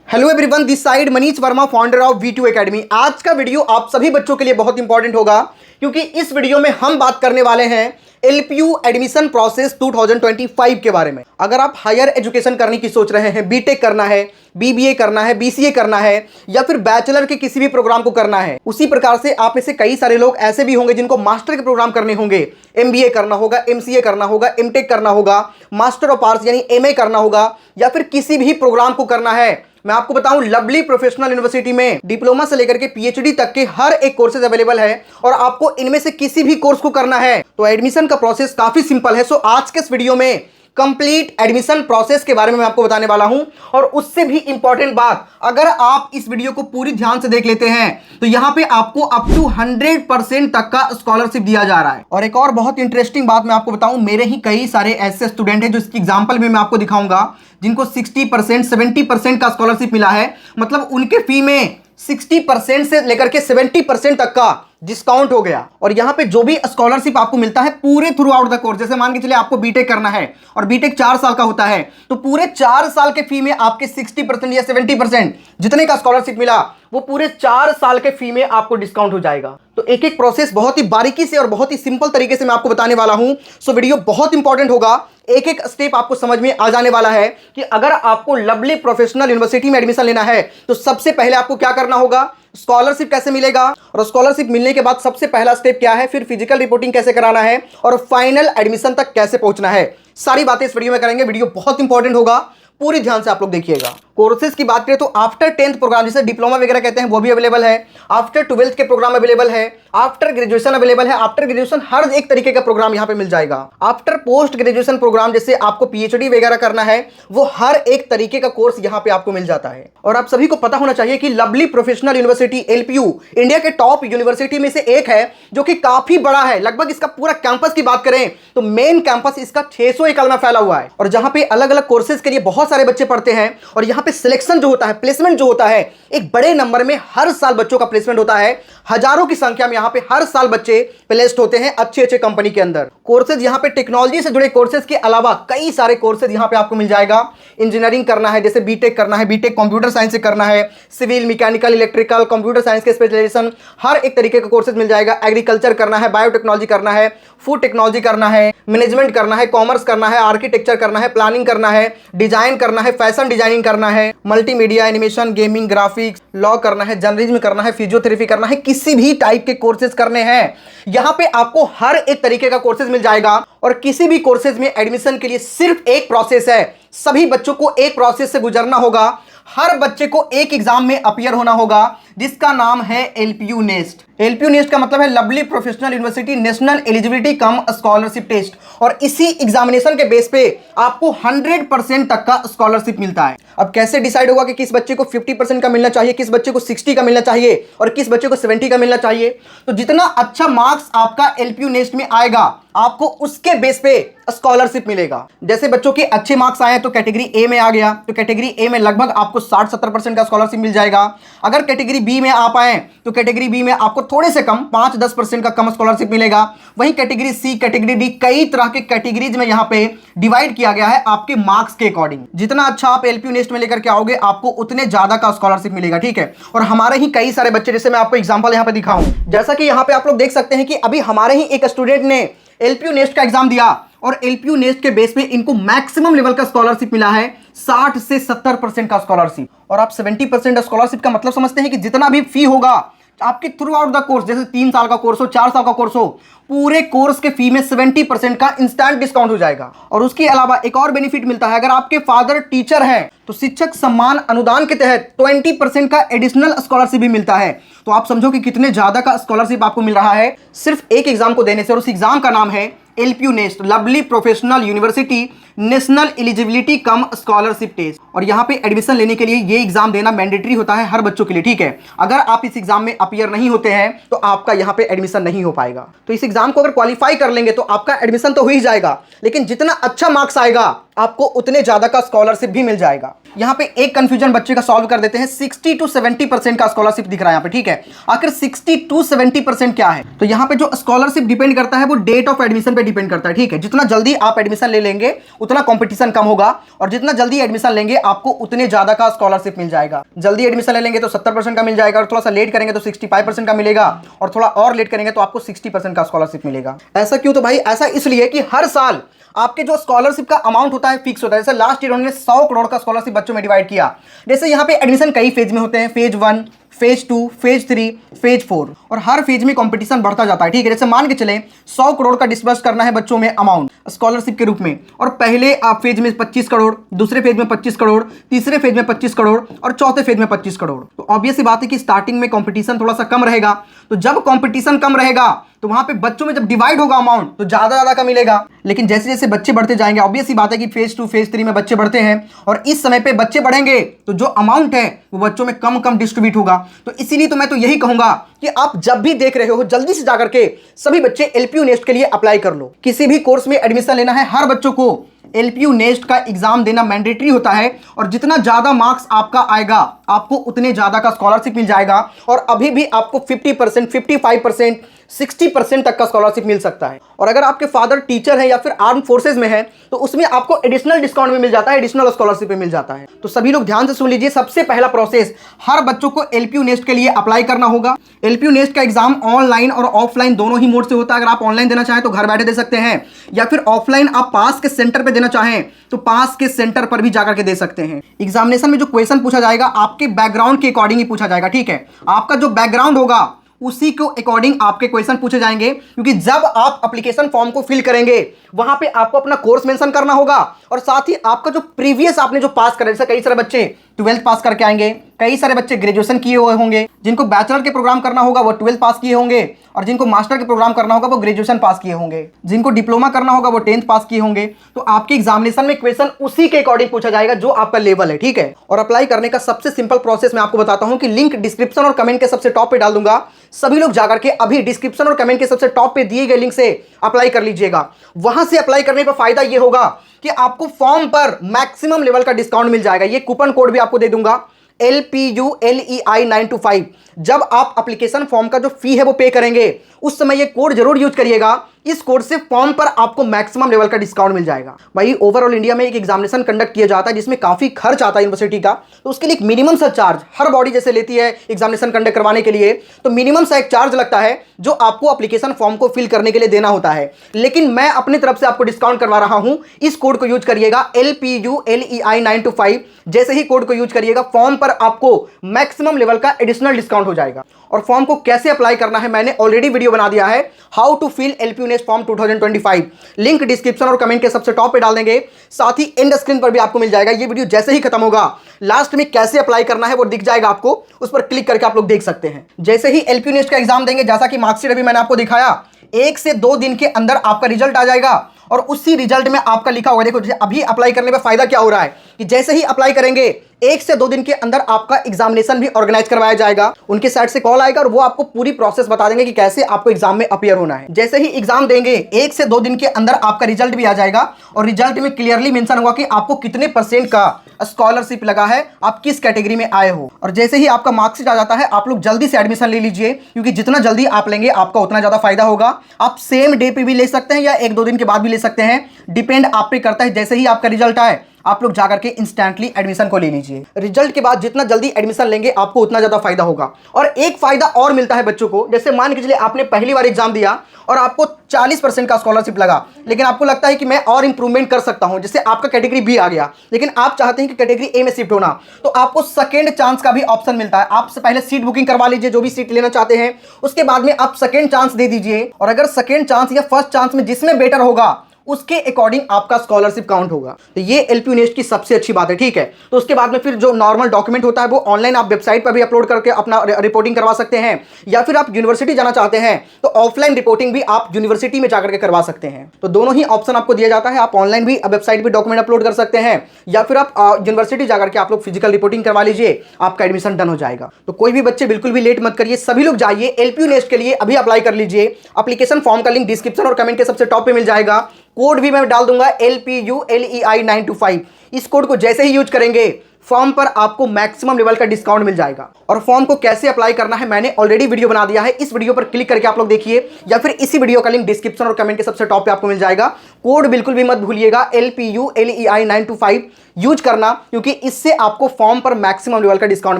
Hello everyone, this side Manish Verma, founder of V2 academy. आज का video आप सभी बच्चों के लिए बहुत इंपॉर्टेंट होगा क्योंकि इस वीडियो में हम बात करने वाले हैं LPU एडमिशन प्रोसेस 2025 के बारे में। अगर आप हायर एजुकेशन करने की सोच रहे हैं, बीटेक करना है, BBA करना है, BCA करना है या फिर बैचलर के किसी भी प्रोग्राम को करना है, उसी प्रकार से आप में से कई सारे लोग ऐसे भी होंगे जिनको मास्टर के प्रोग्राम करने होंगे, MBA करना होगा, MCA करना होगा, MTech करना होगा, मास्टर ऑफ आर्ट्स यानी MA करना होगा या फिर किसी भी प्रोग्राम को करना है। मैं आपको बताऊं, लवली प्रोफेशनल यूनिवर्सिटी में डिप्लोमा से लेकर के PhD तक के हर एक कोर्सेज अवेलेबल है और आपको इनमें से किसी भी कोर्स को करना है तो एडमिशन का प्रोसेस काफी सिंपल है। सो आज के इस वीडियो में कंप्लीट एडमिशन प्रोसेस के बारे में मैं आपको बताने वाला हूं और उससे भी इंपॉर्टेंट बात, अगर आप इस वीडियो को पूरी ध्यान से देख लेते हैं तो यहां पे आपको अप टू 100% तक का स्कॉलरशिप दिया जा रहा है। और एक और बहुत इंटरेस्टिंग बात मैं आपको बताऊं, मेरे ही कई सारे ऐसे स्टूडेंट हैं जो इसकी एग्जांपल में मैं आपको दिखाऊंगा जिनको 60% 70% का स्कॉलरशिप मिला है। मतलब उनके फी में 60% से लेकर के 70% तक का डिस्काउंट हो गया। और यहां पे जो भी स्कॉलरशिप आपको मिलता है पूरे थ्रू आउट द कोर्स, जैसे मान के चलिए आपको बीटेक करना है और बीटेक 4 साल का होता है तो पूरे 4 साल के फी में आपके 60% या 70% जितने का स्कॉलरशिप मिला वो पूरे 4 साल के फी में आपको डिस्काउंट हो जाएगा। तो एक एक प्रोसेस बहुत ही बारीकी से और बहुत ही सिंपल तरीके से मैं आपको बताने वाला हूं। सो वीडियो बहुत इंपॉर्टेंट होगा, एक एक स्टेप आपको समझ में आ जाने वाला है कि अगर आपको लवली प्रोफेशनल यूनिवर्सिटी में एडमिशन लेना है तो सबसे पहले आपको क्या करना होगा, स्कॉलरशिप कैसे मिलेगा और स्कॉलरशिप मिलने के बाद सबसे पहला स्टेप क्या है, फिर फिजिकल रिपोर्टिंग कैसे कराना है और फाइनल एडमिशन तक कैसे पहुंचना है, सारी बातें इस वीडियो में करेंगे। वीडियो बहुत इंपॉर्टेंट होगा, पूरी ध्यान से आप लोग देखिएगा। कोर्सेज की बात करें तो आफ्टर 10th प्रोग्राम जिसे डिप्लोमा वगैरह कहते हैं वो भी अवेलेबल है, आफ्टर 12th के प्रोग्राम अवेलेबल है, आफ्टर ग्रेजुएशन अवेलेबल है। आफ्टर ग्रेजुएशन हर एक तरीके का प्रोग्राम यहां पे मिल जाएगा। आफ्टर पोस्ट ग्रेजुएशन प्रोग्राम जैसे आपको PhD वगैरह करना है वो हर एक तरीके का कोर्स यहां पे आपको मिल जाता है। और आप सभी को पता होना चाहिए कि lovely Professional university LPU India के टॉप यूनिवर्सिटी में से एक है जो कि काफी बड़ा है। लगभग इसका पूरा कैंपस की बात करें तो मेन कैंपस इसका 600 एकड़ में फैला हुआ है और जहां पे अलग अलग कोर्सेज के लिए बहुत सारे बच्चे पढ़ते हैं और यहां पे सिलेक्शन जो होता है, प्लेसमेंट जो होता है, एक बड़े नंबर में हर साल बच्चों का प्लेसमेंट होता है। हजारों की संख्या में यहां पे हर साल बच्चे प्लेस्ड होते हैं अच्छे अच्छे कंपनी के अंदर। कोर्सेज यहां पे टेक्नोलॉजी से जुड़े कोर्सेज के अलावा कई सारे कोर्सेज यहां पे आपको मिल जाएगा। इंजीनियरिंग करना है जैसे बीटेक करना है, बीटेक कंप्यूटर साइंस से करना है, civil, mechanical, electrical, computer science के स्पेशलाइजेशन हर एक तरीके का कोर्सेज मिल जाएगा। एग्रीकल्चर करना है, बायोटेक्नोलॉजी करना है, फूड टेक्नोलॉजी करना है, मैनेजमेंट करना है, कॉमर्स करना है, आर्किटेक्चर करना है, प्लानिंग करना है, डिजाइन करना है, फैशन डिजाइनिंग करना है, multimedia, animation, gaming, graphics, law करना है, जर्नलिज्म करना है, फिजियोथेरेपी करना है, किसी भी टाइप के कोर्सेज करने हैं यहां पे आपको हर एक तरीके का कोर्सेज मिल जाएगा। और किसी भी कोर्सेज में एडमिशन के लिए सिर्फ एक प्रोसेस है, सभी बच्चों को एक प्रोसेस से गुजरना होगा। हर बच्चे को एक एग्जाम में अपीयर होना होगा जिसका नाम है LPU नेस्ट। LPU नेस्ट का मतलब है Lovely Professional University National Eligibility cum Scholarship Test और इसी एग्जामिनेशन के बेस पे आपको 100% तक का स्कॉलरशिप मिलता है। अब कैसे डिसाइड होगा कि किस बच्चे को 50% का मिलना चाहिए, किस बच्चे को 60 का मिलना चाहिए और किस बच्चे को 70 का मिलना चाहिए? तो जितना अच्छा मार्क्स आपका LPU नेस्ट में आएगा आपको उसके बेस पे स्कॉलरशिप मिलेगा। जैसे बच्चों के अच्छे मार्क्स आए तो कैटेगरी A में आ गया तो कैटेगरी A में लगभग आपको 60-70% का स्कॉलरशिप मिल जाएगा। अगर कैटेगरी B में आप आए तो कैटेगरी B में आपको थोड़े से कम 5-10% का कम स्कॉलरशिप मिलेगा। वहीं कैटेगरी C, कैटेगरी D, कई तरह के कैटेगरीज में यहाँ पे डिवाइड किया गया है आपके मार्क्स के अकॉर्डिंग। जितना अच्छा आप LPU नेस्ट में लेकर के आओगे आपको उतने ज्यादा का स्कॉलरशिप मिलेगा, ठीक है। और हमारे ही कई सारे बच्चे, जैसे मैं आपको एग्जाम्पल यहाँ पे दिखाऊं, जैसा कि यहाँ पे आप लोग देख सकते हैं कि अभी हमारे ही एक स्टूडेंट ने LPU नेस्ट का एग्जाम दिया और LPU नेस्ट के बेस पे इनको मैक्सिमम लेवल का स्कॉलरशिप मिला है 60 से 70% का स्कॉलरशिप। और आप 70% स्कॉलरशिप का मतलब समझते हैं कि जितना भी फी होगा आपके थ्रू आउट द कोर्स, जैसे 3 साल का कोर्स हो, 4 साल का कोर्स हो, पूरे कोर्स के फी में 70% का इंस्टेंट डिस्काउंट हो जाएगा। और उसके अलावा एक और बेनिफिट मिलता है, अगर आपके फादर टीचर हैं तो शिक्षक सम्मान अनुदान के तहत 20% का एडिशनल स्कॉलरशिप भी मिलता है। तो आप समझो कि कितने ज्यादा का स्कॉलरशिप आपको मिल रहा है सिर्फ एक एग्जाम को देने से। और उस एग्जाम का नाम है LPU NEST, Lovely Professional University National Eligibility cum Scholarship Test. और यहाँ पे एडमिशन लेने के लिए ये एग्जाम देना मैंडेटरी होता है हर बच्चों के लिए, ठीक है। अगर आप इस एग्जाम में अपीयर नहीं होते हैं तो आपका यहाँ पे एडमिशन नहीं हो पाएगा। तो इस एग्जाम को अगर क्वालिफाई कर लेंगे तो आपका एडमिशन तो हो ही जाएगा, लेकिन जितना अच्छा मार्क्स आएगा आपको उतने ज्यादा का स्कॉलरशिप भी मिल जाएगा। यहाँ पे एक कंफ्यूजन बच्चे का सॉल्व कर देते हैं। 60 to 70% का स्कॉलरशिप दिख रहा है यहाँ पे, ठीक है। आखिर 60 to 70% क्या है? तो यहाँ पे जो स्कॉलरशिप डिपेंड करता है वो डेट ऑफ एडमिशन पे डिपेंड करता है, ठीक है। जितना जल्दी आप एडमिशन ले लेंगे उतना कंपटीशन कम होगा, और जितना जल्दी एडमिशन लेंगे आपको उतने ज्यादा का स्कॉलरशिप मिल जाएगा। जल्दी एडमिशन ले लेंगे तो 70% का मिल जाएगा, और थोड़ा सा लेट करेंगे तो 65% का मिलेगा, और थोड़ा और लेट करेंगे तो आपको 60% का स्कॉलरशिप मिलेगा। ऐसा क्यों? तो भाई ऐसा इसलिए कि हर साल आपके जो स्कॉलरशिप का अमाउंट होता है फिक्स होता है। जैसे लास्ट ईयर उन्होंने 100 करोड़ का स्कॉलरशिप बच्चों में डिवाइड किया। जैसे यहाँ पे एडमिशन कई फेज में होते हैं, फेज 1, फेज 2, फेज 3, फेज 4, और हर फेज में कंपटीशन बढ़ता जाता है, ठीक है। जैसे मान के चले 100 करोड़ का डिस्बर्स करना है बच्चों में अमाउंट स्कॉलरशिप के रूप में, और पहले आप फेज में 25 करोड़, दूसरे फेज में 25 करोड़, तीसरे फेज में 25 करोड़, और चौथे फेज में 25 करोड़। तो ऑब्वियस सी बात है कि स्टार्टिंग में कंपटीशन थोड़ा सा कम रहेगा। तो जब कंपटीशन कम रहेगा तो वहां पे बच्चों में जब डिवाइड होगा अमाउंट तो ज्यादा का मिलेगा। लेकिन जैसे जैसे बच्चे बढ़ते जाएंगे, ऑब्वियस सी बात है कि फेज 2, फेज 3 में बच्चे बढ़ते हैं, और इस समय पे बच्चे बढ़ेंगे तो जो अमाउंट है वो बच्चों में कम कम डिस्ट्रीब्यूट होगा। तो इसीलिए तो मैं तो यही कहूंगा कि आप जब भी देख रहे हो जल्दी से जाकर के सभी बच्चे एलपीयू नेस्ट के लिए अप्लाई कर लो। किसी भी कोर्स में एडमिशन लेना है, हर बच्चों को एलपीयू नेस्ट का एग्जाम देना मैंडेटरी होता है, और जितना ज्यादा मार्क्स आपका आएगा आपको उतने ज्यादा का स्कॉलरशिप मिल जाएगा। और अभी भी आपको 50%, 55%, 60% तक का स्कॉलरशिप मिल सकता है। और अगर आपके फादर टीचर है या फिर आर्म फोर्सेज में है तो उसमें आपको एडिशनल डिस्काउंट भी मिल जाता है, एडिशनल स्कॉलरशिप भी मिल जाता है। तो सभी लोग ध्यान से सुन लीजिए। सबसे पहला प्रोसेस, हर बच्चों को एलपीयू नेस्ट के लिए अप्लाई करना होगा। एलपीयू नेस्ट का एग्जाम ऑनलाइन और ऑफलाइन दोनों ही मोड से होता है। अगर आप ऑनलाइन देना चाहें तो घर बैठे दे सकते हैं, या फिर ऑफलाइन आप पास के सेंटर पर देना चाहें तो पास के सेंटर पर भी जाकर के दे सकते हैं। एग्जामिनेशन में जो क्वेश्चन पूछा जाएगा आपके बैकग्राउंड के अकॉर्डिंग ही पूछा जाएगा, ठीक है। आपका जो बैकग्राउंड होगा उसी को अकॉर्डिंग आपके क्वेश्चन पूछे जाएंगे, क्योंकि जब आप एप्लीकेशन फॉर्म को फिल करेंगे वहां पे आपको अपना कोर्स मेंशन करना होगा, और साथ ही आपका जो प्रीवियस आपने जो पास करा, जैसे कई सारे बच्चे 12th पास करके आएंगे, कई सारे बच्चे ग्रेजुएशन किए हुए होंगे, जिनको बैचलर के प्रोग्राम करना होगा वो 12th पास किए होंगे, और जिनको मास्टर के प्रोग्राम करना होगा वो ग्रेजुएशन पास किए होंगे, जिनको डिप्लोमा करना होगा वो 10th पास किए होंगे। तो आपके एग्जामिनेशन में क्वेश्चन उसी के अकॉर्डिंग पूछा जाएगा जो आपका लेवल है, ठीक है। और अप्लाई करने का सबसे सिंपल प्रोसेस मैं आपको बताता हूं कि लिंक डिस्क्रिप्शन और कमेंट के सबसे टॉप पे डाल दूंगा। सभी लोग जाकर के अभी डिस्क्रिप्शन और कमेंट के सबसे टॉप पे दिए गए लिंक से अप्लाई कर लीजिएगा। वहां से अप्लाई करने पर फायदा यह होगा कि आपको फॉर्म पर मैक्सिमम लेवल का डिस्काउंट मिल जाएगा। ये कूपन कोड भी आपको दे दूंगा, LPULEI 925। जब आप एप्लीकेशन फॉर्म का जो फी है वो पे करेंगे उस समय ये कोड जरूर यूज करिएगा। इस कोड से फॉर्म पर आपको मैक्सिमम लेवल का डिस्काउंट मिल जाएगा। भाई ओवरऑल इंडिया में एक एग्जामिनेशन कंडक्ट किया जाता है जिसमें काफी खर्च आता है यूनिवर्सिटी का, तो उसके लिए एक मिनिमम सा चार्ज हर बॉडी जैसे लेती है एग्जामिनेशन कंडक्ट करवाने के लिए, तो मिनिमम सा एक चार्ज लगता है जो आपको एप्लीकेशन फॉर्म को फिल करने के लिए देना होता है। लेकिन मैं अपनी तरफ से आपको डिस्काउंट करवा रहा हूं, इस कोड को यूज करिएगा LPULEI 925। जैसे ही कोड को यूज करिएगा फॉर्म पर आपको मैक्सिमम लेवल का एडिशनल डिस्काउंट हो जाएगा। और फॉर्म को कैसे अप्लाई करना है मैंने ऑलरेडी वीडियो बना दिया है, how to fill LPU NEST form 2025। Link description और कमेंट के सबसे टॉप पे डाल देंगे, साथ ही एंड स्क्रीन पर भी आपको मिल जाएगा। ये वीडियो जैसे ही खत्म होगा लास्ट में कैसे अप्लाई करना है वो दिख जाएगा आपको, उस पर क्लिक करके आप लोग देख सकते हैं। जैसे ही एलपीयू नेस्ट का एग्जाम देंगे, जैसा कि मार्कशीट अभी मैंने आपको दिखाया, 1 से 2 दिन के अंदर आपका रिजल्ट आ जाएगा, और उसी रिजल्ट में आपका लिखा होगा, देखो अभी अप्लाई करने में फायदा क्या हो रहा है कि जैसे ही अप्लाई करेंगे 1 से 2 दिन के अंदर आपका एग्जामिनेशन भी ऑर्गेनाइज करवाया जाएगा। उनके साइड से कॉल आएगा और वो आपको पूरी प्रोसेस बता देंगे कि कैसे आपको एग्जाम में अपीयर होना है। जैसे ही एग्जाम देंगे 1 से 2 दिन के अंदर आपका रिजल्ट भी आ जाएगा, और रिजल्ट में क्लियरली मेंशन होगा कि आपको कितने % का स्कॉलरशिप लगा है, आप किस कैटेगरी में आए हो। और जैसे ही आपका मार्कशीट आ जाता है आप लोग जल्दी से एडमिशन ले लीजिए, क्योंकि जितना जल्दी आप लेंगे आपका उतना ज्यादा फायदा होगा। आप सेम डे पे भी ले सकते हैं या 1-2 दिन के बाद भी ले सकते हैं, डिपेंड आप पे करता है। जैसे ही आपका रिजल्ट आए आप लोग जाकर के इंस्टेंटली एडमिशन को ले लीजिए। रिजल्ट के बाद जितना जल्दी एडमिशन लेंगे आपको उतना ज्यादा फायदा होगा। और एक फायदा और मिलता है बच्चों को, जैसे मान के चलिए आपने पहली बार एग्जाम दिया और आपको 40% का स्कॉलरशिप लगा, लेकिन आपको लगता है कि मैं और इंप्रूवमेंट कर सकता हूं, जैसे आपका कैटेगरी बी आ गया लेकिन आप चाहते हैं कि कैटेगरी ए में शिफ्ट होना, तो आपको सेकंड चांस का भी ऑप्शन मिलता है। आपसे पहले सीट बुकिंग करवा लीजिए, जो भी सीट लेना चाहते हैं, उसके बाद में आप सेकंड चांस दे दीजिए, और अगर सेकंड चांस या फर्स्ट चांस में जिसमें बेटर होगा उसके अकॉर्डिंग आपका स्कॉलरशिप काउंट होगा। तो ये एलपीयू नेस्ट की सबसे अच्छी बात है, ठीक है। तो उसके बाद में फिर जो नॉर्मल डॉक्यूमेंट होता है वो ऑनलाइन आप वेबसाइट पर भी अपलोड करके अपना रिपोर्टिंग करवा सकते हैं, या फिर आप यूनिवर्सिटी जाना चाहते हैं तो ऑफलाइन रिपोर्टिंग भी आप यूनिवर्सिटी में जाकर के करवा सकते हैं। तो दोनों ही ऑप्शन आपको दिया जाता है। आप ऑनलाइन भी वेबसाइट भी डॉक्यूमेंट अपलोड कर सकते हैं, या फिर आप यूनिवर्सिटी जाकर के आप लोग फिजिकल रिपोर्टिंग करवा लीजिए, आपका एडमिशन डन हो जाएगा। तो कोई भी बच्चे बिल्कुल भी लेट मत करिए, सभी लोग जाइए एलपीयू नेस्ट के लिए अभी अप्लाई कर लीजिए। एप्लीकेशन फॉर्म का लिंक डिस्क्रिप्शन और कमेंट के सबसे टॉप पे मिल जाएगा। कोड भी मैं डाल दूंगा LPULEI925। इस कोड को जैसे ही यूज करेंगे फॉर्म पर आपको मैक्सिमम लेवल का डिस्काउंट मिल जाएगा। और फॉर्म को कैसे अप्लाई करना है मैंने ऑलरेडी वीडियो बना दिया है, इस वीडियो पर क्लिक करके आप लोग देखिए, या फिर इसी वीडियो का लिंक डिस्क्रिप्शन और कमेंट के सबसे टॉप पे आपको मिल जाएगा। कोड बिल्कुल भी मत भूलिएगा, LPULEI925 यूज करना, क्योंकि इससे आपको फॉर्म पर मैक्सिमम लेवल का डिस्काउंट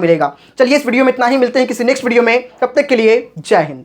मिलेगा। चलिए इस वीडियो में इतना ही, मिलते हैं किसी नेक्स्ट वीडियो में, तब तक के लिए जय हिंद।